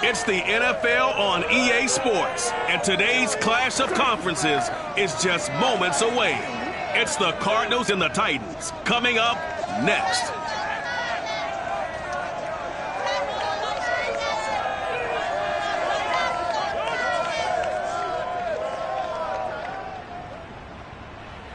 It's the NFL on EA Sports, and today's clash of conferences is just moments away. It's the Cardinals and the Titans coming up next.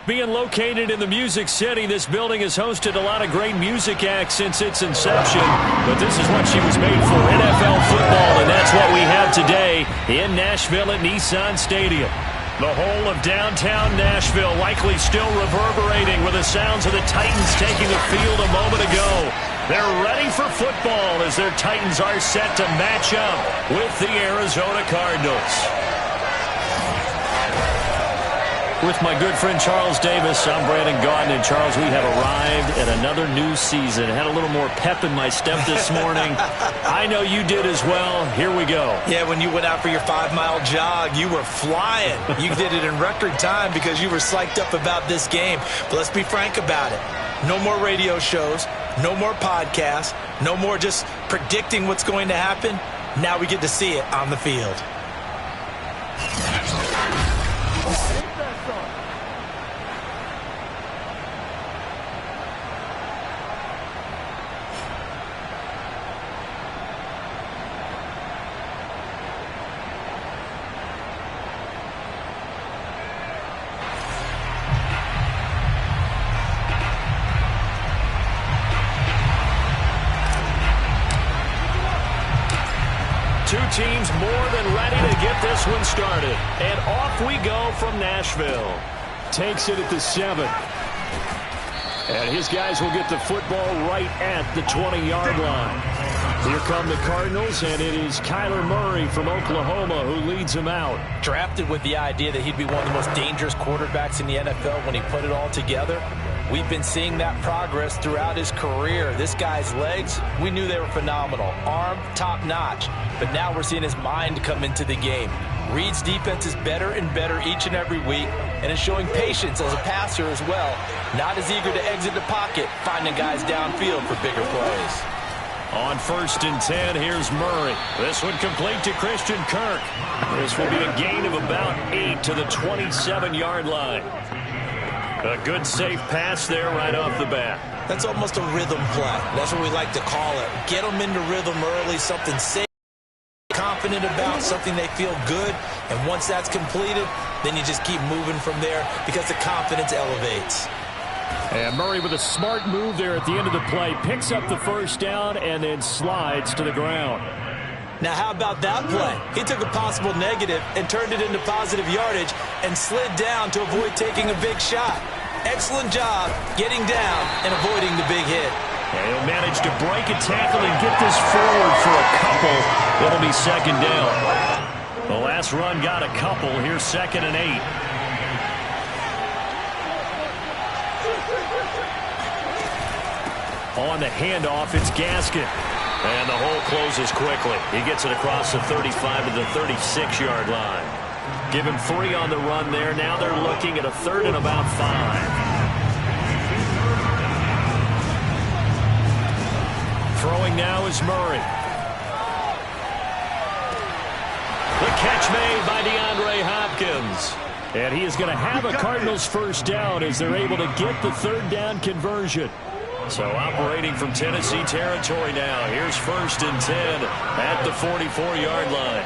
Being located in the Music City, this building has hosted a lot of great music acts since its inception. But this is what she was made for, NFL football, and that's what we have today in Nashville at Nissan Stadium. The whole of downtown Nashville likely still reverberating with the sounds of the Titans taking the field a moment ago. They're ready for football as their Titans are set to match up with the Arizona Cardinals. With my good friend Charles Davis, I'm Brandon Gaudin. And Charles, we have arrived at another new season. I had a little more pep in my step this morning. I know you did as well. Here we go. Yeah, when you went out for your 5-mile jog, you were flying. You did it in record time because you were psyched up about this game. But let's be frank about it. No more radio shows, no more podcasts, no more just predicting what's going to happen. Now we get to see it on the field. Two teams more than ready to get this one started. And off we go from Nashville. Takes it at the 7. And his guys will get the football right at the 20-yard line. Here come the Cardinals, and it is Kyler Murray from Oklahoma who leads them out. Drafted with the idea that he'd be one of the most dangerous quarterbacks in the NFL when he put it all together. We've been seeing that progress throughout his career. This guy's legs, we knew they were phenomenal. Arm, top-notch. But now we're seeing his mind come into the game. Reed's defense is better and better each and every week, and is showing patience as a passer as well. Not as eager to exit the pocket, finding guys downfield for bigger plays. On 1st and 10, here's Murray. This one complete to Christian Kirk. This will be a gain of about 8 to the 27-yard line. A good safe pass there right off the bat. That's almost a rhythm play. That's what we like to call it. Get them into rhythm early, something safe, confident about, something they feel good. And once that's completed, then you just keep moving from there because the confidence elevates. And Murray with a smart move there at the end of the play. Picks up the first down and then slides to the ground. Now, how about that play? He took a possible negative and turned it into positive yardage and slid down to avoid taking a big shot. Excellent job getting down and avoiding the big hit. And he'll manage to break a tackle and get this forward for a couple. It'll be 2nd down. The last run got a couple. Here's 2nd and 8. On the handoff, it's Gaskin. And the hole closes quickly. He gets it across the 35 to the 36-yard line. Give him 3 on the run there. Now they're looking at a 3rd and about 5. Throwing now is Murray. The catch made by DeAndre Hopkins. And he is going to have a Cardinals first down as they're able to get the 3rd down conversion. So operating from Tennessee territory now. Here's 1st and 10 at the 44-yard line.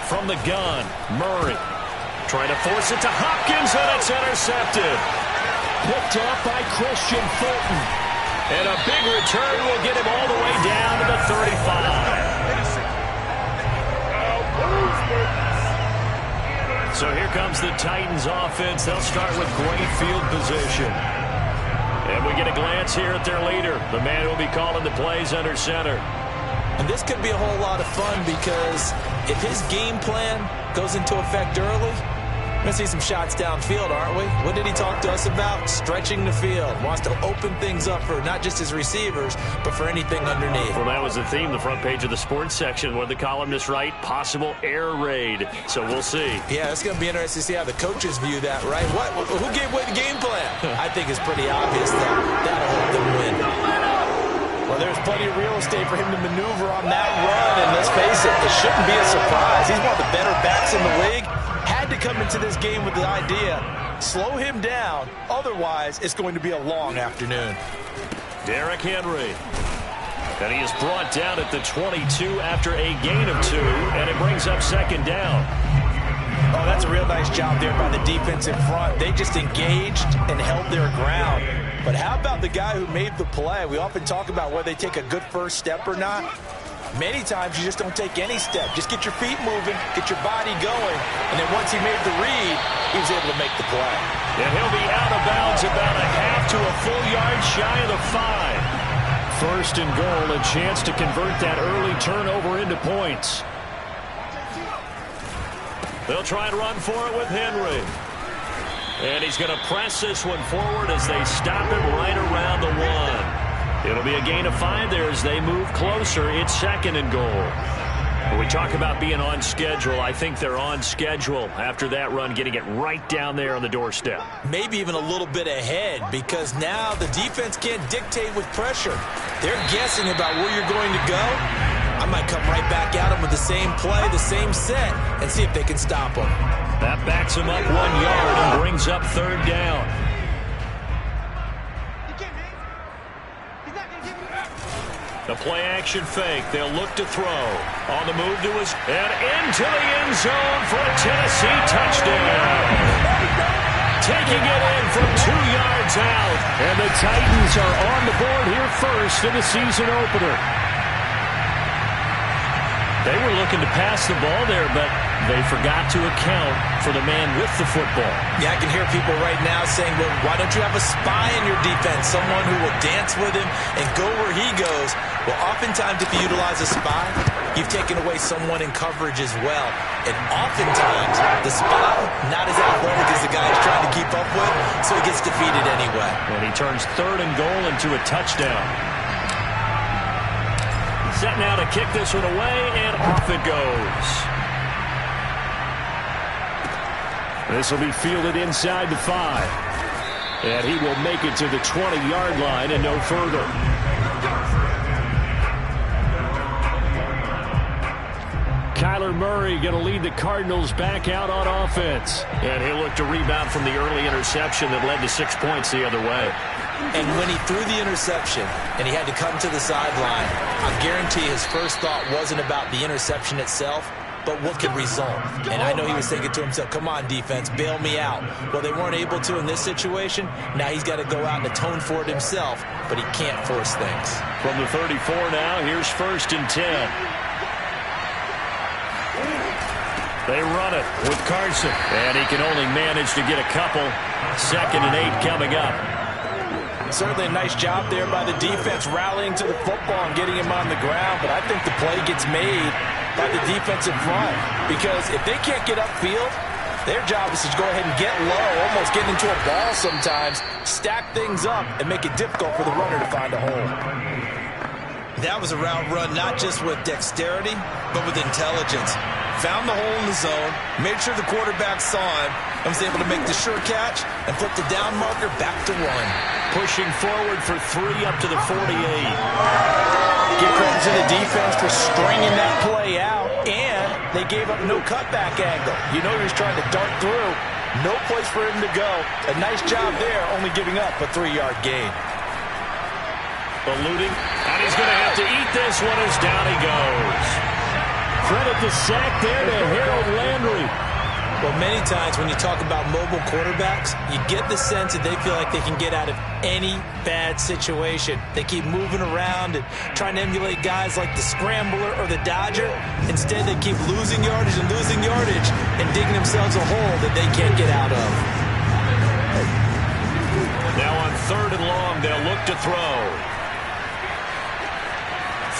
From the gun, Murray trying to force it to Hopkins, and it's intercepted. Picked up by Christian Fulton. And a big return will get him all the way down to the 35. So here comes the Titans offense. They'll start with great field position. And we get a glance here at their leader, the man who will be calling the plays under center. And this could be a whole lot of fun because if his game plan goes into effect early, we're going to see some shots downfield, aren't we? What did he talk to us about? Stretching the field. Wants to open things up for not just his receivers, but for anything underneath. Well, that was the theme, the front page of the sports section, where the columnists write, possible air raid. So we'll see. Yeah, it's going to be interesting to see how the coaches view that, right? Who gave away the game plan? I think it's pretty obvious that that'll help them win. Well, there's plenty of real estate for him to maneuver on that run, and let's face it, it shouldn't be a surprise. He's one of the better backs in the league. Had to come into this game with the idea, slow him down, otherwise it's going to be a long afternoon. Derrick Henry. And he is brought down at the 22 after a gain of 2, and it brings up second down. Oh, that's a real nice job there by the defense in front. They just engaged and held their ground. But how about the guy who made the play? We often talk about whether they take a good first step or not. Many times you just don't take any step. Just get your feet moving, get your body going, and then once he made the read, he was able to make the play. And he'll be out of bounds about a half to a full yard shy of the 5. First and goal, a chance to convert that early turnover into points. They'll try and run for it with Henry. And he's going to press this one forward as they stop him right around the 1. It'll be a gain of 5 there as they move closer. It's second and goal. When we talk about being on schedule, I think they're on schedule after that run, getting it right down there on the doorstep. Maybe even a little bit ahead, because now the defense can't dictate with pressure. They're guessing about where you're going to go. I might come right back at them with the same play, the same set, and see if they can stop them. That backs him up 1 yard and brings up third down. The play-action fake. They'll look to throw. On the move to his... and into the end zone for a Tennessee touchdown. Taking it in from 2 yards out. And the Titans are on the board here first in the season opener. They were looking to pass the ball there, but they forgot to account for the man with the football. Yeah, I can hear people right now saying, well, why don't you have a spy in your defense, someone who will dance with him and go where he goes? Well, oftentimes if you utilize a spy, you've taken away someone in coverage as well. And oftentimes the spy, not as athletic as the guy he's trying to keep up with, so he gets defeated anyway. And he turns third and goal into a touchdown. Set now to kick this one away, and off it goes. This will be fielded inside the 5. And he will make it to the 20-yard line and no further. Kyler Murray going to lead the Cardinals back out on offense. And he'll look to rebound from the early interception that led to 6 points the other way. And when he threw the interception and he had to come to the sideline, I guarantee his first thought wasn't about the interception itself, but what could result. And I know he was thinking to himself, come on, defense, bail me out. Well, they weren't able to in this situation. Now he's got to go out and atone for it himself, but he can't force things. From the 34 now, here's first and 10. They run it with Carson, and he can only manage to get a couple. Second and 8 coming up. Certainly a nice job there by the defense rallying to the football and getting him on the ground, but I think the play gets made by the defensive front, because if they can't get upfield, their job is to go ahead and get low, almost get into a ball sometimes, stack things up, and make it difficult for the runner to find a hole. That was a route run not just with dexterity, but with intelligence. Found the hole in the zone, made sure the quarterback saw him, and was able to make the sure catch and flip the down marker back to 1. Pushing forward for 3 up to the 48. Give credit to the defense for stringing that play out, and they gave up no cutback angle. You know he was trying to dart through. No place for him to go. A nice job there, only giving up a 3-yard gain. Eluding, and he's going to have to eat this one as down he goes. Credit the sack there to Harold Landry. Well, many times when you talk about mobile quarterbacks, you get the sense that they feel like they can get out of any bad situation. They keep moving around and trying to emulate guys like the Scrambler or the Dodger. Instead, they keep losing yardage and digging themselves a hole that they can't get out of. Now on third and long, they'll look to throw.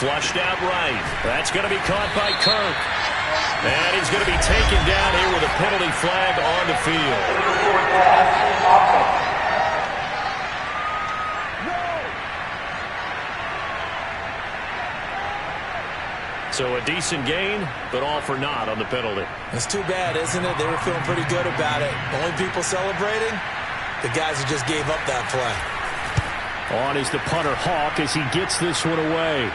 Flushed out right. That's going to be caught by Kirk. And he's going to be taken down here with a penalty flag on the field. So a decent gain, but all for naught on the penalty. It's too bad, isn't it? They were feeling pretty good about it. Only people celebrating? The guys who just gave up that play. On is the punter, Hawk, as he gets this one away.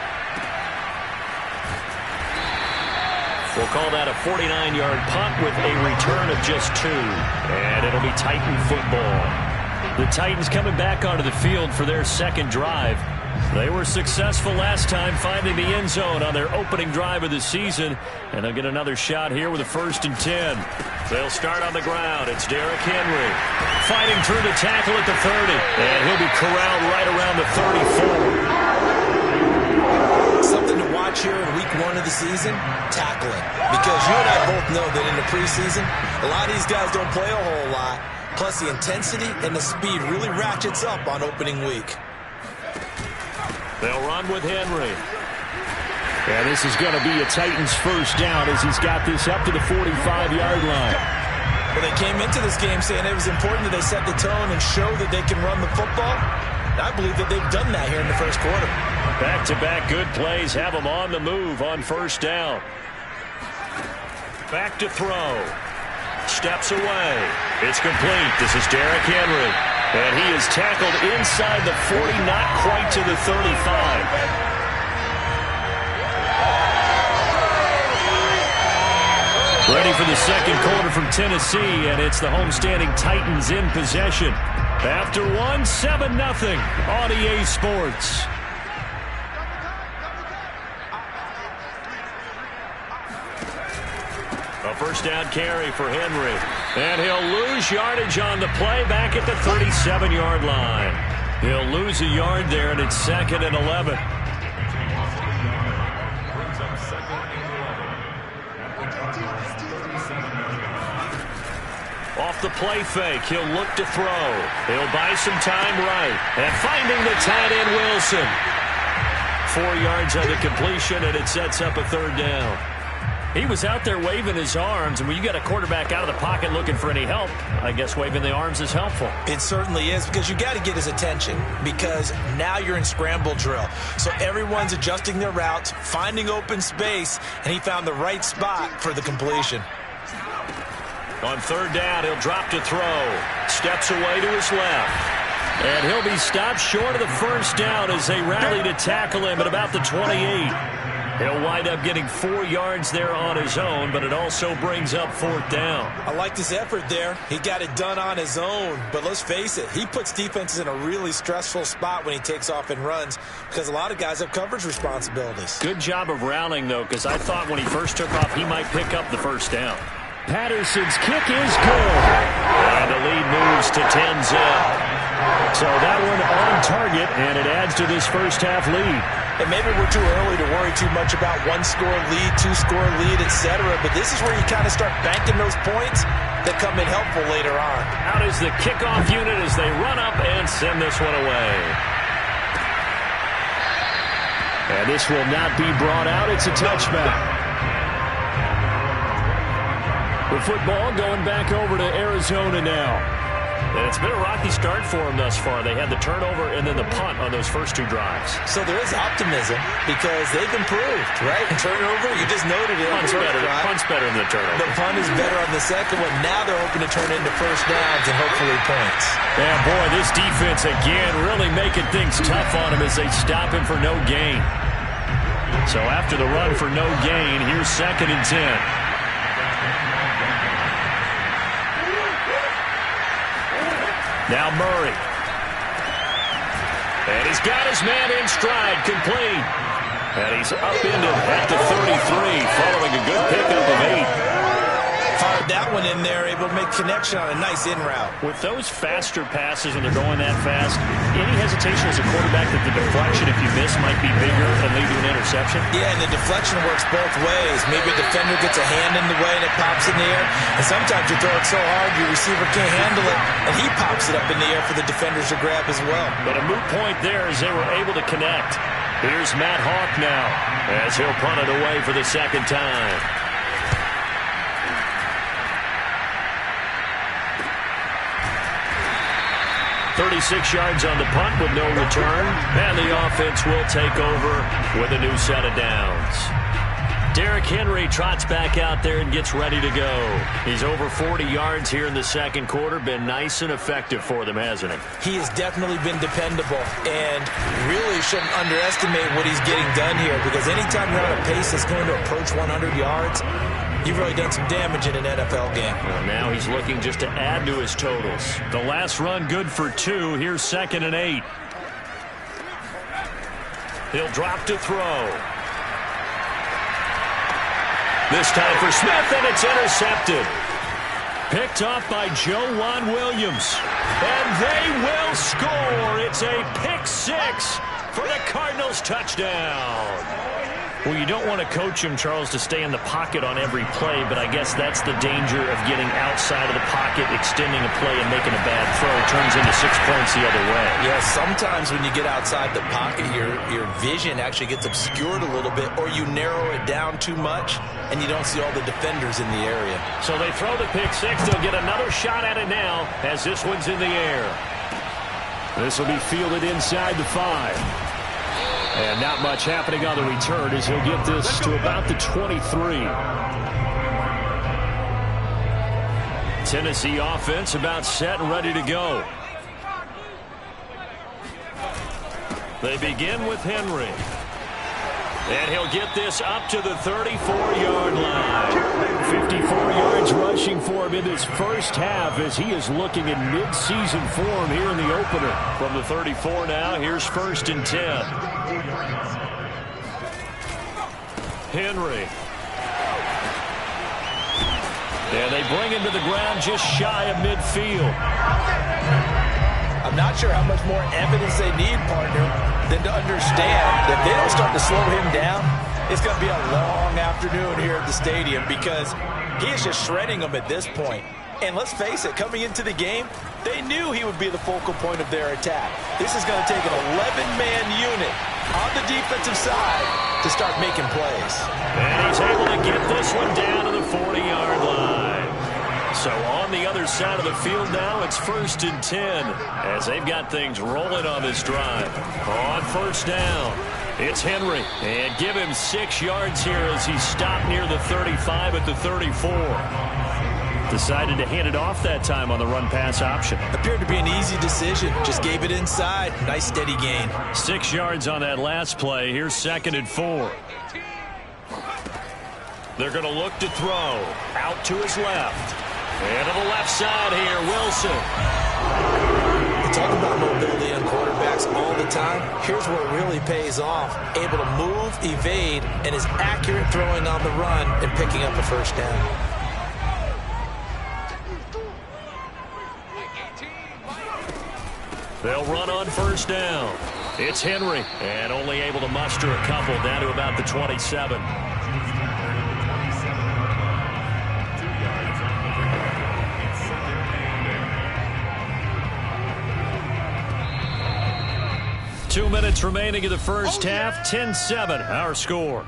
We'll call that a 49-yard punt with a return of just 2. And it'll be Titan football. The Titans coming back onto the field for their second drive. They were successful last time finding the end zone on their opening drive of the season. And they'll get another shot here with a 1st and 10. They'll start on the ground. It's Derrick Henry fighting through the tackle at the 30. And he'll be corralled right around the 34. Something to watch here in week 1 of the season, tackling. Because you and I both know that in the preseason, a lot of these guys don't play a whole lot. Plus the intensity and the speed really ratchets up on opening week. They'll run with Henry. And this is going to be a Titans first down as he's got this up to the 45-yard line. Well, they came into this game saying it was important that they set the tone and show that they can run the football. And I believe that they've done that here in the first quarter. Back-to-back good plays have them on the move on first down. Back to throw. Steps away. It's complete. This is Derrick Henry. And he is tackled inside the 40, not quite to the 35. Ready for the second quarter from Tennessee, and it's the homestanding Titans in possession. After 1, 7-0 on EA Sports. A first down carry for Henry. And he'll lose yardage on the play back at the 37-yard line. He'll lose a yard there, and it's 2nd and 11. Off the play fake, he'll look to throw. He'll buy some time right. And finding the tight end, Wilson. 4 yards on the completion, and it sets up a 3rd down. He was out there waving his arms, and when you got a quarterback out of the pocket looking for any help, I guess waving the arms is helpful. It certainly is, because you got to get his attention, because now you're in scramble drill. So everyone's adjusting their routes, finding open space, and he found the right spot for the completion. On 3rd down, he'll drop to throw. Steps away to his left. And he'll be stopped short of the first down as they rally to tackle him at about the 28. He'll wind up getting 4 yards there on his own, but it also brings up 4th down. I liked his effort there. He got it done on his own. But let's face it, he puts defenses in a really stressful spot when he takes off and runs, because a lot of guys have coverage responsibilities. Good job of rallying, though, because I thought when he first took off, he might pick up the first down. Patterson's kick is good. And the lead moves to 10-zip. So that one on target, and it adds to this first half lead. And maybe we're too early to worry too much about 1-score lead, 2-score lead, etc. But this is where you kind of start banking those points that come in helpful later on. Out is the kickoff unit as they run up and send this one away. And this will not be brought out. It's a touchback. The football going back over to Arizona now. And it's been a rocky start for them thus far. They had the turnover and then the punt on those first 2 drives. So there is optimism because they've improved, right? Turnover, you just noted it. Punt's better than the turnover. The punt is better on the second one. Now they're hoping to turn into first downs and hopefully points. Yeah, boy, this defense again really making things tough on him as they stop him for no gain. So after the run for no gain, here's 2nd and 10. Now Murray. And he's got his man in stride, complete. And he's up into at the 33, following a good pickup of 8. Fired that one in there, able to make connection on a nice in route. With those faster passes when they're going that fast, any hesitation as a quarterback that the deflection, if you miss, might be bigger and lead to an interception? Yeah, and the deflection works both ways. Maybe a defender gets a hand in the way and it pops in the air. And sometimes you throw it so hard your receiver can't handle it, and he pops it up in the air for the defenders to grab as well. But a moot point there as they were able to connect. Here's Matt Hawk now as he'll punt it away for the 2nd time. 36 yards on the punt with no return. And the offense will take over with a new set of downs. Derrick Henry trots back out there and gets ready to go. He's over 40 yards here in the second quarter. Been nice and effective for them, hasn't he? He has definitely been dependable, and really shouldn't underestimate what he's getting done here, because anytime you're on a pace that's going to approach 100 yards, you've really done some damage in an NFL game. Well, now he's looking just to add to his totals. The last run good for 2. Here's 2nd and 8. He'll drop to throw. This time for Smith, and it's intercepted. Picked off by Joejuan Williams. And they will score. It's a pick 6 for the Cardinals touchdown. Well, you don't want to coach him, Charles, to stay in the pocket on every play, but I guess that's the danger of getting outside of the pocket, extending a play, and making a bad throw. It turns into 6 points the other way. Yeah, sometimes when you get outside the pocket, your vision actually gets obscured a little bit, or you narrow it down too much, and you don't see all the defenders in the area. So they throw the pick 6. They'll get another shot at it now as this one's in the air. This will be fielded inside the 5. And not much happening on the return as he'll get this to about the 23. Tennessee offense about set and ready to go. They begin with Henry. And he'll get this up to the 34-yard line. 54 yards rushing for him in this first half as he is looking in mid-season form here in the opener. From the 34 now, here's 1st and 10. Henry. And they bring him to the ground just shy of midfield. I'm not sure how much more evidence they need, partner, than to understand that if they don't start to slow him down, it's going to be a long afternoon here at the stadium, because he is just shredding them at this point. And let's face it, coming into the game, they knew he would be the focal point of their attack. This is going to take an 11-man unit on the defensive side to start making plays. And he's able to get this one down to the 40-yard line. So on the other side of the field now, it's 1st and 10 as they've got things rolling on this drive. On 1st down, it's Henry. And give him 6 yards here as he stopped near the 35 at the 34. Decided to hand it off that time on the run-pass option. Appeared to be an easy decision. Just gave it inside. Nice steady gain. 6 yards on that last play. Here's 2nd and 4. They're going to look to throw. Out to his left. And to the left side here, Wilson. We talk about mobility on quarterbacks all the time. Here's where it really pays off. Able to move, evade, and is accurate throwing on the run and picking up a 1st down. They'll run on 1st down. It's Henry, and only able to muster a couple down to about the 27. Two minutes remaining in the first half. 10-7, our score.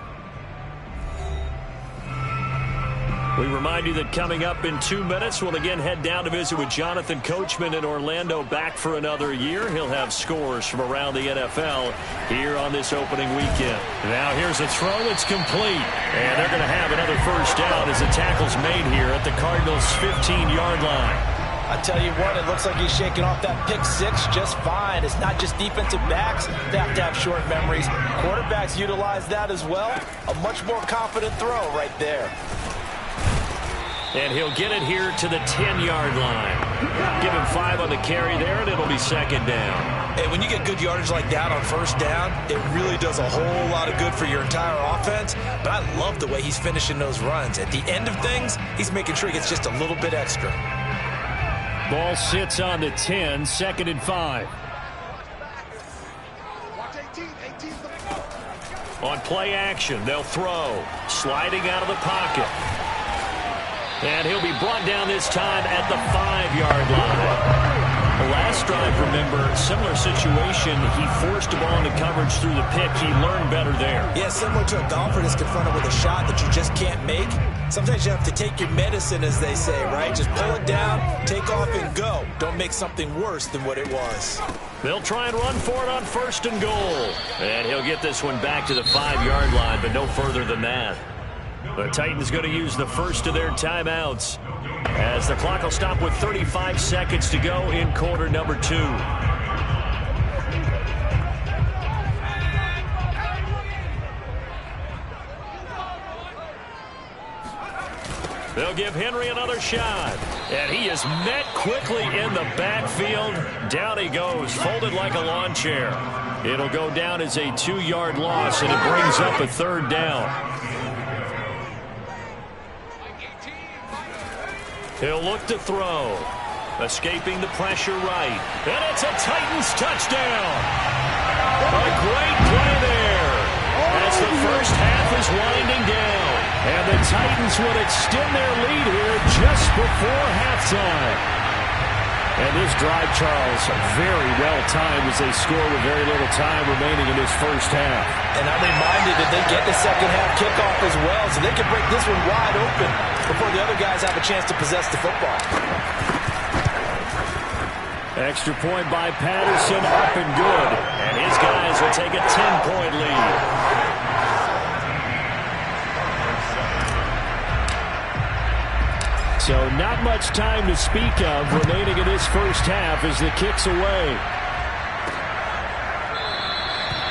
We remind you that coming up in 2 minutes, we'll again head down to visit with Jonathan Coachman in Orlando, back for another year. He'll have scores from around the NFL here on this opening weekend. Now here's a throw that's complete. And they're going to have another 1st down as the tackle's made here at the Cardinals' 15-yard line. I tell you what, it looks like he's shaking off that pick 6 just fine. It's not just defensive backs that have to have short memories. Quarterbacks utilize that as well. A much more confident throw right there. And he'll get it here to the 10-yard line. Give him 5 on the carry there, and it'll be 2nd down. And when you get good yardage like that on 1st down, it really does a whole lot of good for your entire offense. But I love the way he's finishing those runs. At the end of things, he's making sure he gets just a little bit extra. Ball sits on the 10, 2nd and 5. On play action, they'll throw. Sliding out of the pocket. And he'll be brought down this time at the 5-yard line. Last drive, remember, similar situation. He forced a ball into coverage through the pick. He learned better there. Yeah, similar to a golfer that's confronted with a shot that you just can't make. Sometimes you have to take your medicine, as they say, right? Just pull it down, take off, and go. Don't make something worse than what it was. They'll try and run for it on 1st and goal. And he'll get this one back to the 5-yard line, but no further than that. The Titans going to use the first of their timeouts as the clock will stop with 35 seconds to go in quarter number 2. They'll give Henry another shot. And he is met quickly in the backfield. Down he goes, folded like a lawn chair. It'll go down as a 2-yard loss, and it brings up a 3rd down. He'll look to throw. Escaping the pressure right. And it's a Titans touchdown. A great play there as the first half is winding down. And the Titans will extend their lead here just before halftime. And this drive, Charles, very well timed as they score with very little time remaining in this first half. And I'm reminded that they get the second half kickoff as well, so they can break this one wide open before the other guys have a chance to possess the football. Extra point by Patterson, up and good. And his guys will take a 10-point lead. So not much time to speak of remaining in this first half as the kick's away.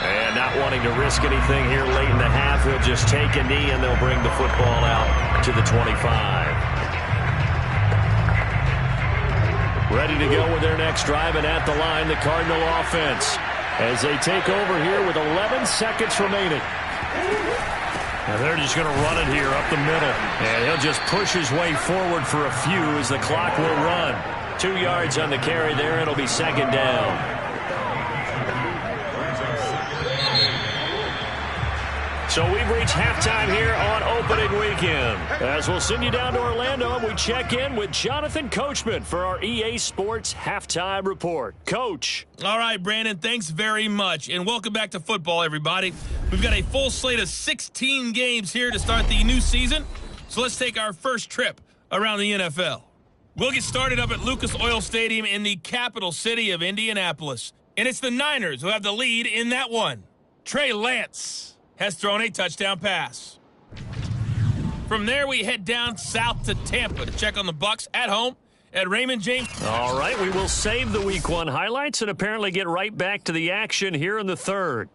And not wanting to risk anything here late in the half, he'll just take a knee and they'll bring the football out to the 25. Ready to go with their next drive, and at the line, the Cardinal offense as they take over here with 11 seconds remaining. And they're just going to run it here up the middle. And he'll just push his way forward for a few as the clock will run. 2 yards on the carry there. It'll be 2nd down. So we've reached halftime here on opening weekend. As we'll send you down to Orlando, and we check in with Jonathan Coachman for our EA Sports Halftime Report. Coach. All right, Brandon, thanks very much. And welcome back to football, everybody. We've got a full slate of 16 games here to start the new season. So let's take our first trip around the NFL. We'll get started up at Lucas Oil Stadium in the capital city of Indianapolis. And it's the Niners who have the lead in that one. Trey Lance has thrown a touchdown pass. From there, we head down south to Tampa to check on the Bucs at home at Raymond James. All right, we will save the Week 1 highlights and apparently get right back to the action here in the 3rd.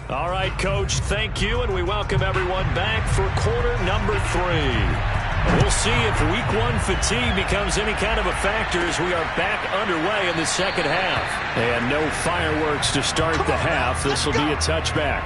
All right, Coach, thank you, and we welcome everyone back for quarter number 3. We'll see if Week 1 fatigue becomes any kind of a factor as we are back underway in the second half. And no fireworks to start the half. This will be a touchback.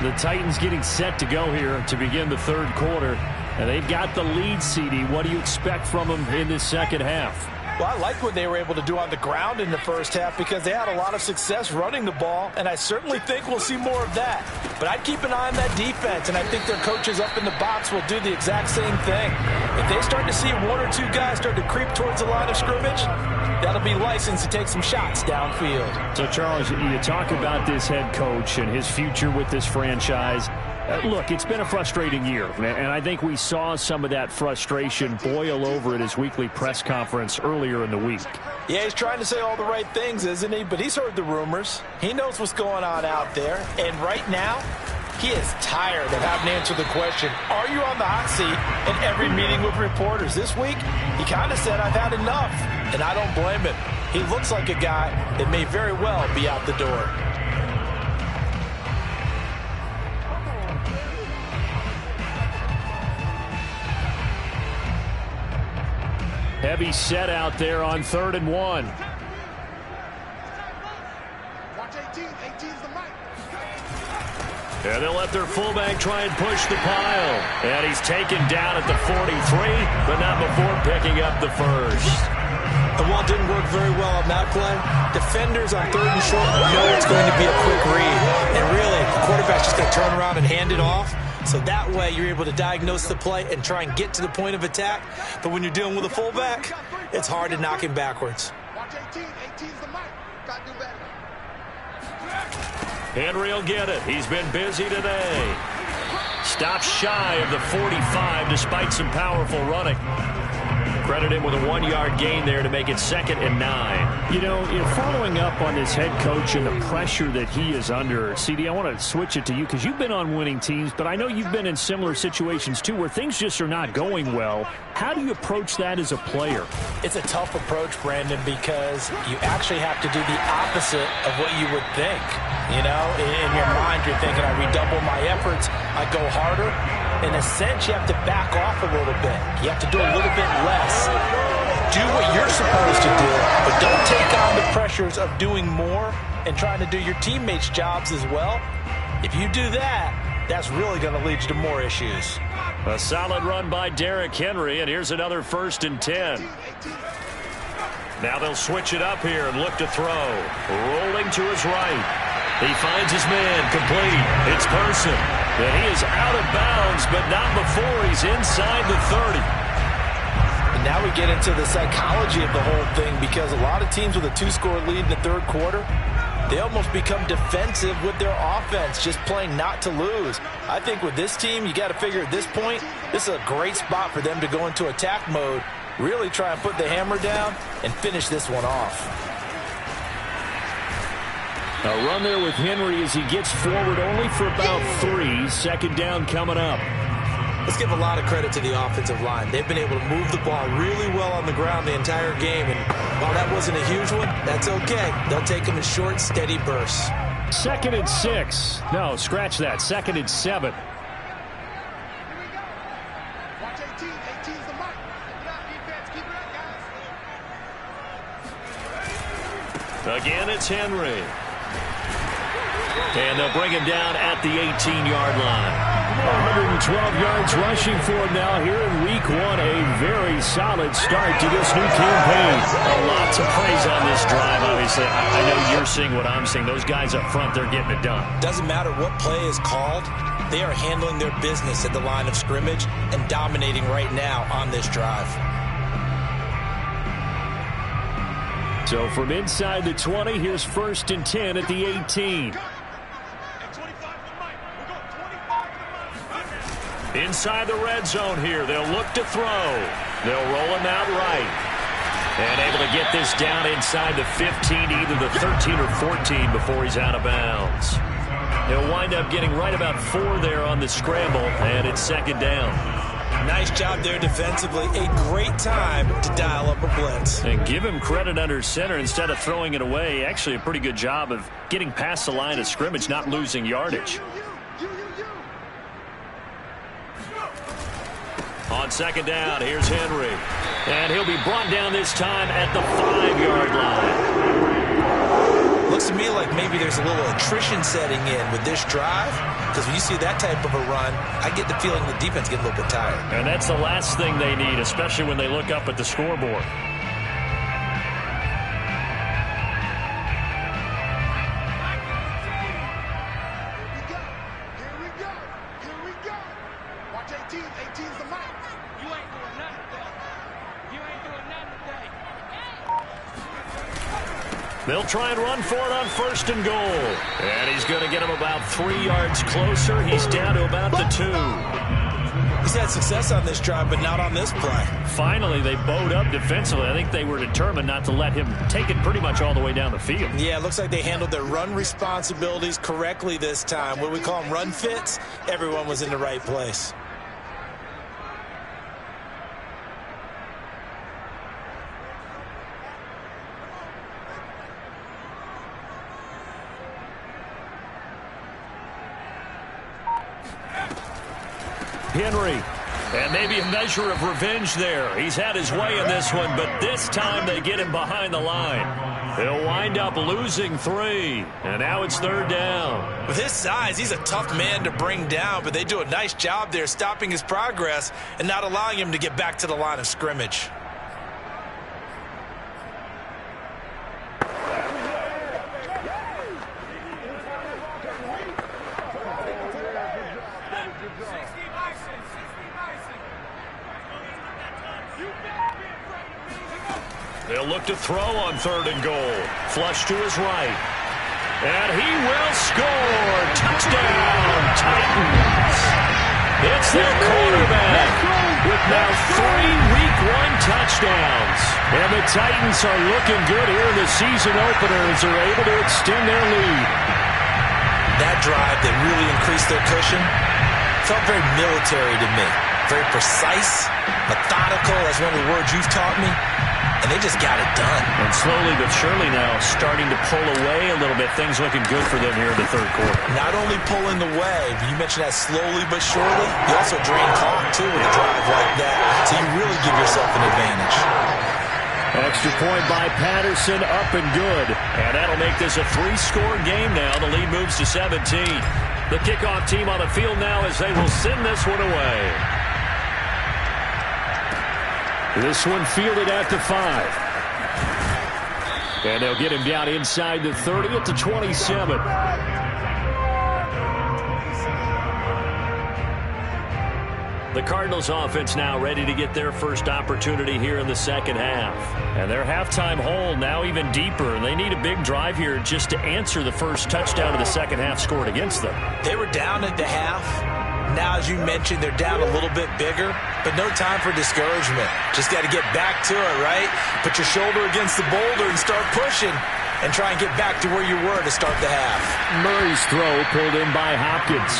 The Titans getting set to go here to begin the 3rd quarter, and they've got the lead, CD. What do you expect from them in this second half? Well, I like what they were able to do on the ground in the first half because they had a lot of success running the ball, and I certainly think we'll see more of that. But I'd keep an eye on that defense, and I think their coaches up in the box will do the exact same thing. If they start to see 1 or 2 guys start to creep towards the line of scrimmage, that'll be licensed to take some shots downfield. So, Charles, you talk about this head coach and his future with this franchise. Look, it's been a frustrating year, and I think we saw some of that frustration boil over at his weekly press conference earlier in the week. Yeah, he's trying to say all the right things, isn't he? But he's heard the rumors. He knows what's going on out there. And right now, he is tired of having to answer the question, are you on the hot seat in every meeting with reporters? This week, he kind of said, I've had enough. And I don't blame him. He looks like a guy that may very well be out the door. Heavy set out there on 3rd and 1. Watch 18. 18's the mic. And they'll let their fullback try and push the pile. And he's taken down at the 43, but not before picking up the first. The wall didn't work very well on that play. Defenders on 3rd and short know it's going to be a quick read. And really, the quarterback's just going to turn around and hand it off. So that way you're able to diagnose the play and try and get to the point of attack. But when you're dealing with a fullback, it's hard to knock him backwards. Watch 18. 18's the mic. Got to do better. Henry will get it. He's been busy today. Stops shy of the 45 despite some powerful running. Credit him with a 1-yard gain there to make it 2nd and 9. You know, following up on this head coach and the pressure that he is under, CD, I want to switch it to you because you've been on winning teams, but I know you've been in similar situations too where things just are not going well. How do you approach that as a player? It's a tough approach, Brandon, because you actually have to do the opposite of what you would think. You know, in your mind, you're thinking, I redouble my efforts, I go harder. In a sense, you have to back off a little bit. You have to do a little bit less. Do what you're supposed to do, but don't take on the pressures of doing more and trying to do your teammates' jobs as well. If you do that, that's really going to lead you to more issues. A solid run by Derrick Henry, and here's another 1st and 10. Now they'll switch it up here and look to throw. Rolling to his right. He finds his man complete. It's Person. And he is out of bounds, but not before he's inside the 30. And now we get into the psychology of the whole thing because a lot of teams with a 2-score lead in the 3rd quarter, they almost become defensive with their offense, just playing not to lose. I think with this team, you got to figure at this point, this is a great spot for them to go into attack mode, really try and put the hammer down and finish this one off. A run there with Henry as he gets forward only for about 3. 2nd down coming up. Let's give a lot of credit to the offensive line. They've been able to move the ball really well on the ground the entire game. And while that wasn't a huge one, that's okay. They'll take them in short, steady bursts. 2nd and 6. No, scratch that. 2nd and 7. Watch 18. 18's the mic. Keep it up, defense. Keep it up, guys. Again, it's Henry. And they'll bring him down at the 18-yard line. 112 yards rushing for him now here in Week 1. A very solid start to this new campaign. Lots of praise on this drive, obviously. I know you're seeing what I'm seeing. Those guys up front, they're getting it done. Doesn't matter what play is called. They are handling their business at the line of scrimmage and dominating right now on this drive. So from inside the 20, here's 1st and 10 at the 18. Inside the red zone here. They'll look to throw. They'll roll him out right. And able to get this down inside the 15, either the 13 or 14 before he's out of bounds. He'll wind up getting right about 4 there on the scramble, and it's 2nd down. Nice job there defensively. A great time to dial up a blitz. And give him credit under center instead of throwing it away. Actually a pretty good job of getting past the line of scrimmage, not losing yardage. On 2nd down, here's Henry. And he'll be brought down this time at the 5-yard line. Looks to me like maybe there's a little attrition setting in with this drive. Because when you see that type of a run, I get the feeling the defense get a little bit tired. And that's the last thing they need, especially when they look up at the scoreboard. Here we go. Here we go. Watch 18. 18's the mic. You ain't doing nothing today. You ain't doing nothing today. They'll try and run for it on 1st and goal. And he's going to get him about 3 yards closer. He's down to about the 2. He's had success on this drive, but not on this play. Finally, they bowed up defensively. I think they were determined not to let him take it pretty much all the way down the field. Yeah, it looks like they handled their run responsibilities correctly this time. What do we call them, run fits? Everyone was in the right place. Henry. And maybe a measure of revenge there. He's had his way in this one, but this time they get him behind the line. He'll wind up losing 3. And now it's 3rd down. With his size, he's a tough man to bring down, but they do a nice job there stopping his progress and not allowing him to get back to the line of scrimmage. They'll look to throw on 3rd and goal. Flush to his right. And he will score. Touchdown, Titans. It's their quarterback with now 3 Week 1 touchdowns. And the Titans are looking good here in the season opener as they're able to extend their lead. That drive that really increased their cushion felt very military to me. Very precise, methodical, that's one of the words you've taught me. And they just got it done. And slowly but surely now starting to pull away a little bit. Things looking good for them here in the 3rd quarter. Not only pulling away, but you mentioned that slowly but surely. You also drain clock, too, with a drive like that. So you really give yourself an advantage. Extra point by Patterson, up and good. And that'll make this a 3-score game now. The lead moves to 17. The kickoff team on the field now as they will send this one away. This one fielded at the 5. And they'll get him down inside the 30 at the 27. The Cardinals offense now ready to get their first opportunity here in the second half. And their halftime hole now even deeper. And they need a big drive here just to answer the first touchdown of the second half scored against them. They were down at the half. Now, as you mentioned, they're down a little bit bigger, but no time for discouragement. Just got to get back to it, right? Put your shoulder against the boulder and start pushing and try and get back to where you were to start the half. Murray's throw pulled in by Hopkins.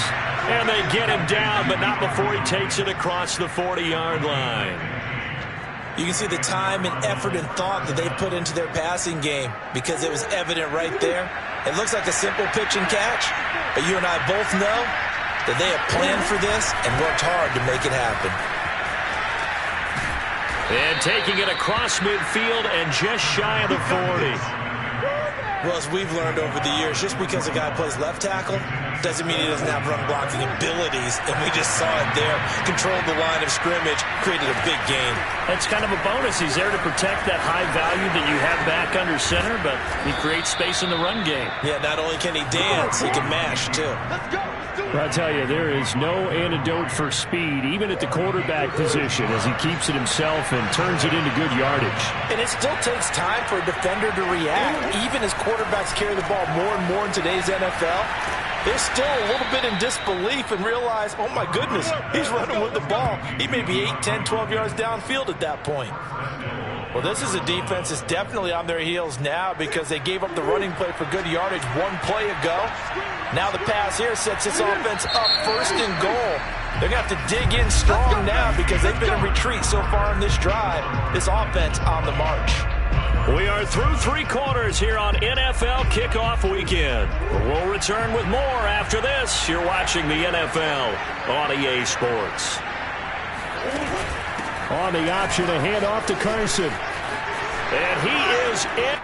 And they get him down, but not before he takes it across the 40-yard line. You can see the time and effort and thought that they put into their passing game because it was evident right there. It looks like a simple pitch and catch, but you and I both know that they have planned for this and worked hard to make it happen. And taking it across midfield and just shy of the 40. Well, as we've learned over the years, just because a guy plays left tackle doesn't mean he doesn't have run blocking abilities, and we just saw it there. Controlled the line of scrimmage, created a big gain. That's kind of a bonus. He's there to protect that high value that you have back under center, but he creates space in the run game. Yeah, not only can he dance, he can mash, too. I tell you, there is no antidote for speed, even at the quarterback position, as he keeps it himself and turns it into good yardage. And it still takes time for a defender to react. Even as quarterbacks carry the ball more and more in today's NFL, they're still a little bit in disbelief and realize, oh my goodness, he's running with the ball. He may be 8, 10, 12 yards downfield at that point. Well, this is a defense that's definitely on their heels now because they gave up the running play for good yardage 1 play ago. Now the pass here sets this offense up 1st and goal. They're going to have to dig in strong now because they've been in retreat so far in this drive. This offense on the march. We are through 3 quarters here on NFL Kickoff Weekend. We'll return with more after this. You're watching the NFL on EA Sports. On the option, a handoff to Carson. And he is in.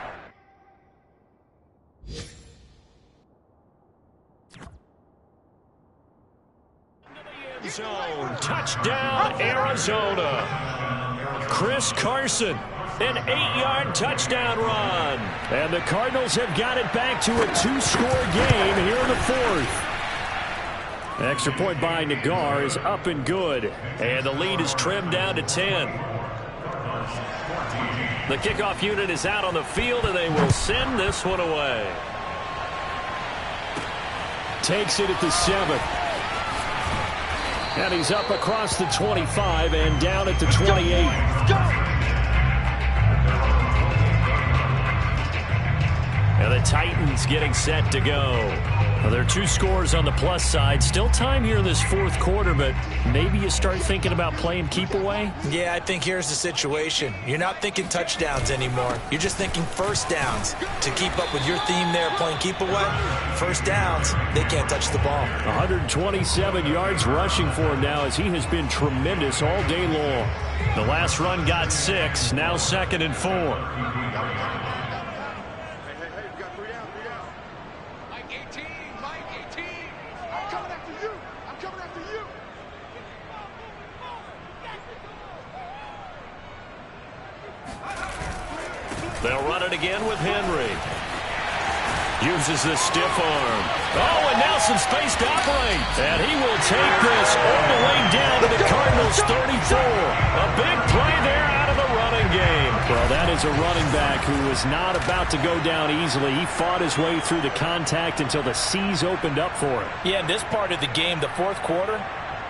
Zone. Touchdown, Arizona. Chris Carson, an 8-yard touchdown run. And the Cardinals have got it back to a 2-score game here in the 4th. Extra point by Nagar is up and good. And the lead is trimmed down to 10. The kickoff unit is out on the field, and they will send this one away. Takes it at the 7. And he's up across the 25 and down at the 28. And the Titans getting set to go. Well, there are 2 scores on the plus side. Still time here in this 4th quarter, but maybe you start thinking about playing keep away? Yeah, I think here's the situation. You're not thinking touchdowns anymore. You're just thinking first downs. To keep up with your theme there, playing keep away, first downs, they can't touch the ball. 127 yards rushing for him now as he has been tremendous all day long. The last run got 6, now 2nd and 4. They'll run it again with Henry. Uses the stiff arm. Oh, and now some space to operate. And he will take this all the way down to the Cardinals' 34. A big play there Allen is a running back who was not about to go down easily. He fought his way through the contact until the seas opened up for him. Yeah, in this part of the game, the fourth quarter,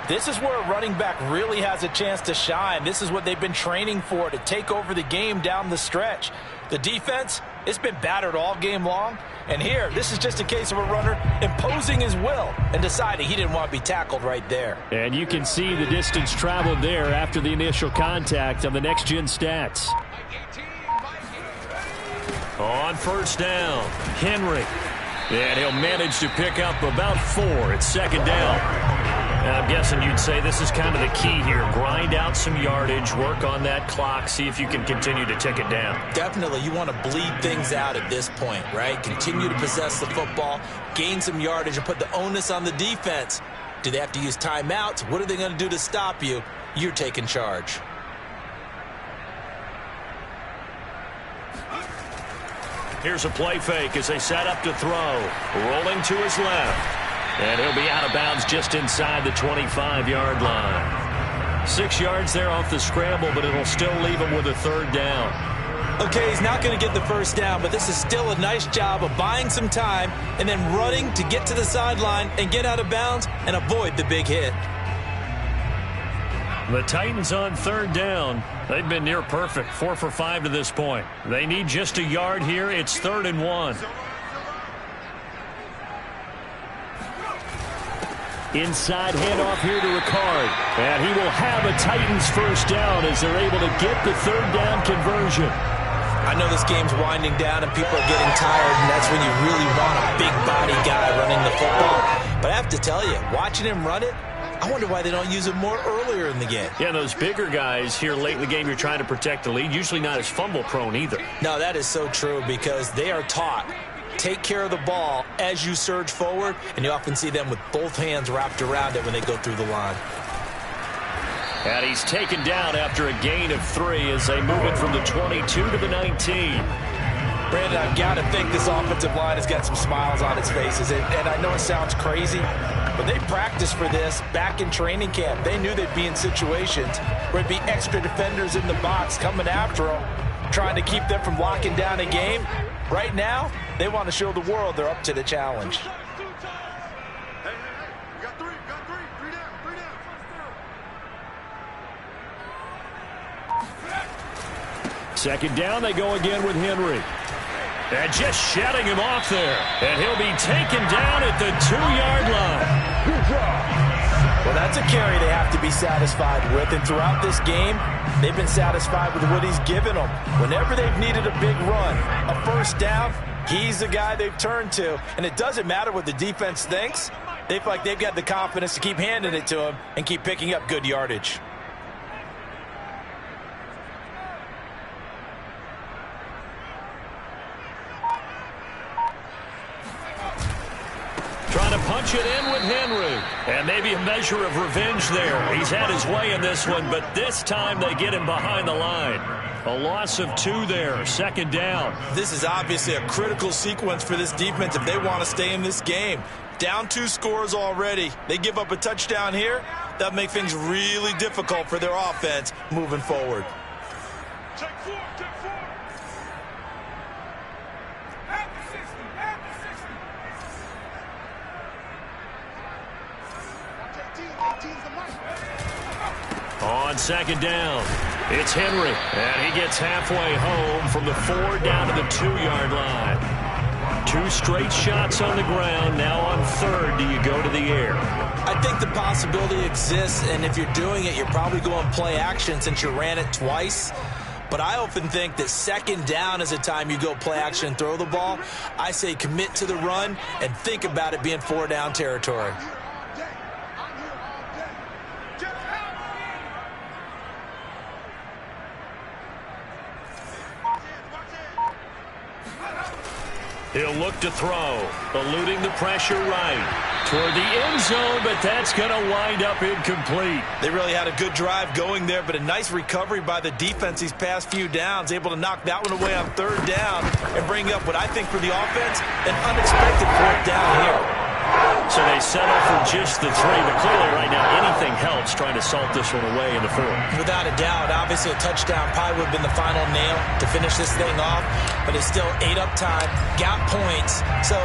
this is where a running back really has a chance to shine. This is what they've been training for, to take over the game down the stretch. The defense, it's been battered all game long. And here, this is just a case of a runner imposing his will and deciding he didn't want to be tackled right there. And you can see the distance traveled there after the initial contact on the next-gen stats. On first down, Henry. And he'll manage to pick up about 4 at second down. Now, I'm guessing you'd say this is kind of the key here. Grind out some yardage, work on that clock, see if you can continue to tick it down. Definitely, you want to bleed things out at this point, right? Continue to possess the football, gain some yardage, and put the onus on the defense. Do they have to use timeouts? What are they going to do to stop you? You're taking charge. Here's a play fake as they set up to throw. Rolling to his left. And he'll be out of bounds just inside the 25-yard line. 6 yards there off the scramble, but it'll still leave him with a third down. Okay, he's not going to get the first down, but this is still a nice job of buying some time and then running to get to the sideline and get out of bounds and avoid the big hit. The Titans on third down. They've been near perfect, 4 for 5 to this point. They need just a yard here. It's 3rd and 1. Inside handoff here to Ricard. And he will have a Titans first down as they're able to get the third down conversion. I know this game's winding down and people are getting tired, and that's when you really want a big body guy running the football. But I have to tell you, watching him run it, I wonder why they don't use him more earlier in the game. Yeah, those bigger guys here late in the game, you're trying to protect the lead, usually not as fumble prone either. No, that is so true because they are taught. Take care of the ball as you surge forward, and you often see them with both hands wrapped around it when they go through the line. And he's taken down after a gain of 3 as they move it from the 22 to the 19. Brandon, I've got to think this offensive line has got some smiles on its faces, and I know it sounds crazy, but they practiced for this back in training camp. They knew they'd be in situations where it'd be extra defenders in the box coming after them, trying to keep them from locking down a game. Right now, they want to show the world they're up to the challenge. Hey, we got three down. Second down, they go again with Henry. And just shutting him off there. And he'll be taken down at the 2-yard line. Well, that's a carry they have to be satisfied with. And throughout this game, they've been satisfied with what he's given them. Whenever they've needed a big run, a first down, he's the guy they've turned to. And it doesn't matter what the defense thinks. They feel like they've got the confidence to keep handing it to him and keep picking up good yardage. Trying to punch it in with Henry. And maybe a measure of revenge there. He's had his way in this one, but this time they get him behind the line. A loss of 2 there, second down. This is obviously a critical sequence for this defense if they want to stay in this game. Down 2 scores already. They give up a touchdown here. That'll make things really difficult for their offense moving forward. Take 4. At the 60. Watch 18's the mic. On second down, it's Henry. And he gets halfway home from the 4 down to the 2-yard line. 2 straight shots on the ground. Now on third, do you go to the air? I think the possibility exists, and if you're doing it, you're probably going play action since you ran it twice. But I often think that second down is a time you go play action and throw the ball. I say commit to the run and think about it being 4 down territory. He'll look to throw, eluding the pressure right toward the end zone, but that's going to wind up incomplete. They really had a good drive going there, but a nice recovery by the defense these past few downs, able to knock that one away on third down and bring up what I think for the offense, an unexpected 4th down here. So they settle for just the 3, but clearly right now anything helps trying to salt this one away in the 4th. Without a doubt, obviously a touchdown probably would have been the final nail to finish this thing off, but it's still ate up time, got points. So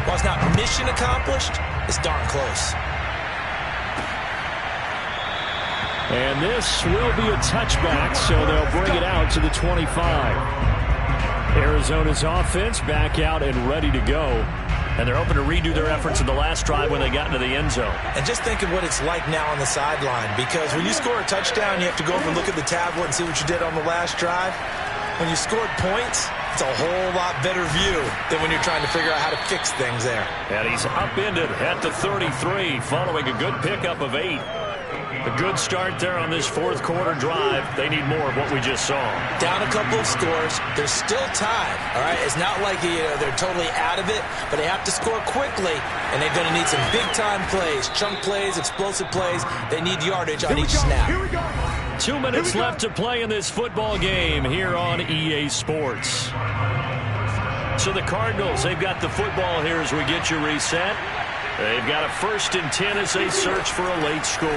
while it's not mission accomplished, it's darn close. And this will be a touchback, so they'll bring it out to the 25. Arizona's offense back out and ready to go. And they're hoping to redo their efforts in the last drive when they got into the end zone. And just think of what it's like now on the sideline, because when you score a touchdown, you have to go over and look at the tablet and see what you did on the last drive. When you scored points, it's a whole lot better view than when you're trying to figure out how to fix things there. And he's upended at the 33 following a good pickup of 8. A good start there on this 4th quarter drive. They need more of what we just saw. Down a couple of scores. There's still time, all right? It's not like they're totally out of it, but they have to score quickly, and they're going to need some big-time plays, chunk plays, explosive plays. They need yardage on each snap. 2 minutes left to play in this football game here on EA Sports. So the Cardinals, they've got the football here as we get you reset. They've got a 1st and 10 as they search for a late score.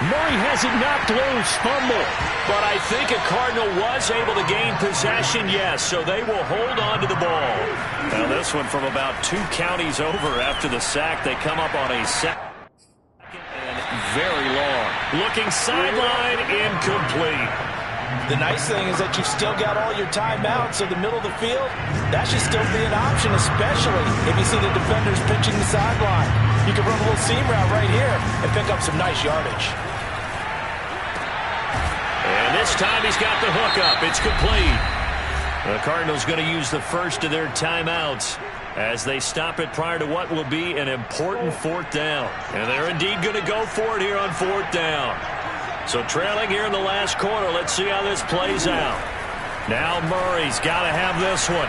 Murray has it knocked loose, fumble. But I think a Cardinal was able to gain possession, yes, so they will hold on to the ball. Now this one from about 2 counties over after the sack. They come up on a second and very long. Looking sideline, incomplete. The nice thing is that you've still got all your timeouts, so the middle of the field, that should still be an option, especially if you see the defenders pitching the sideline. You can run a little seam route right here and pick up some nice yardage. And this time he's got the hook up. It's complete. The Cardinals going to use the first of their timeouts as they stop it prior to what will be an important 4th down. And they're indeed going to go for it here on 4th down. So trailing here in the last quarter, let's see how this plays out. Now Murray's got to have this one.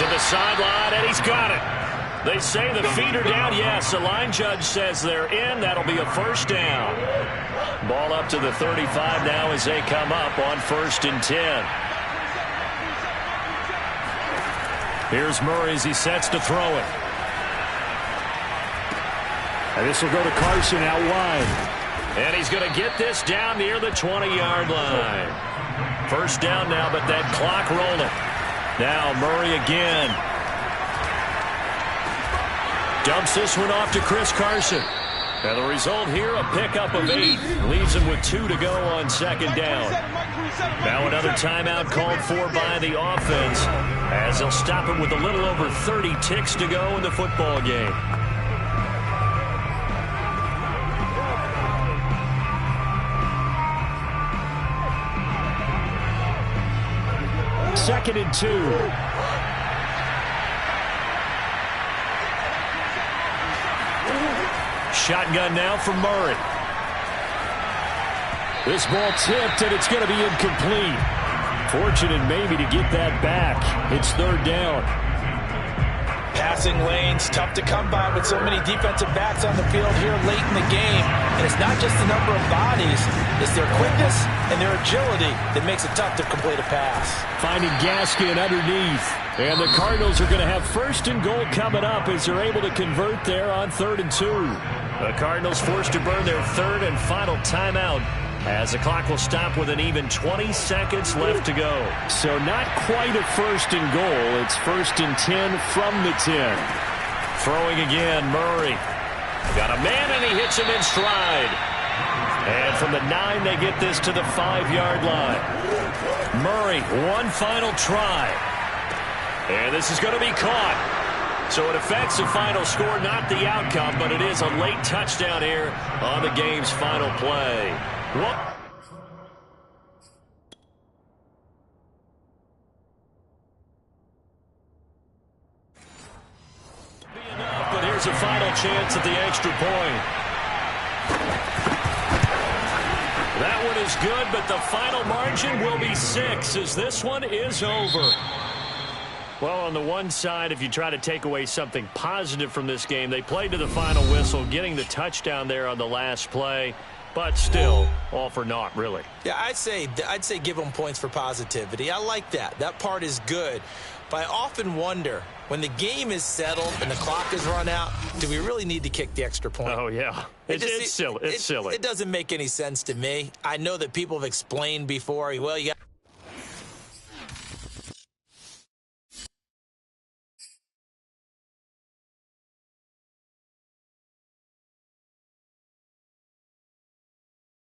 To the sideline, and he's got it. They say the feet are down. Yes, the line judge says they're in. That'll be a 1st down. Ball up to the 35 now as they come up on 1st and 10. Here's Murray as he sets to throw it. And this will go to Carson out wide. And he's going to get this down near the 20-yard line. 1st down now, but that clock rolling. Now Murray again. Dumps this one off to Chris Carson. And the result here, a pickup of 8. Leaves him with 2 to go on 2nd down. Now another timeout called for by the offense as they'll stop it with a little over 30 ticks to go in the football game. 2nd and 2. Shotgun now for Murray. This ball tipped, and it's going to be incomplete. Fortunate maybe to get that back. It's 3rd down. Passing lanes, tough to come by with so many defensive backs on the field here late in the game. And it's not just the number of bodies, it's their quickness and their agility that makes it tough to complete a pass. Finding Gaskin underneath. And the Cardinals are going to have 1st and goal coming up as they're able to convert there on 3rd and 2. The Cardinals forced to burn their 3rd and final timeout as the clock will stop with an even 20 seconds left to go. So not quite a 1st and goal. It's 1st and 10 from the 10. Throwing again, Murray. Got a man, and he hits him in stride. And from the 9, they get this to the 5-yard line. Murray, one final try. And this is going to be caught. So it affects the final score, not the outcome, but it is a late touchdown here on the game's final play. What? But here's a final chance at the extra point. That one is good, but the final margin will be 6 as this one is over. Well, on the one side, if you try to take away something positive from this game, they played to the final whistle, getting the touchdown there on the last play. But still, all for naught, really. Yeah, I'd say give them points for positivity. I like that. That part is good. But I often wonder, when the game is settled and the clock is run out, do we really need to kick the extra point? Oh, yeah. It's silly. It's silly. It doesn't make any sense to me. I know that people have explained before, well, you got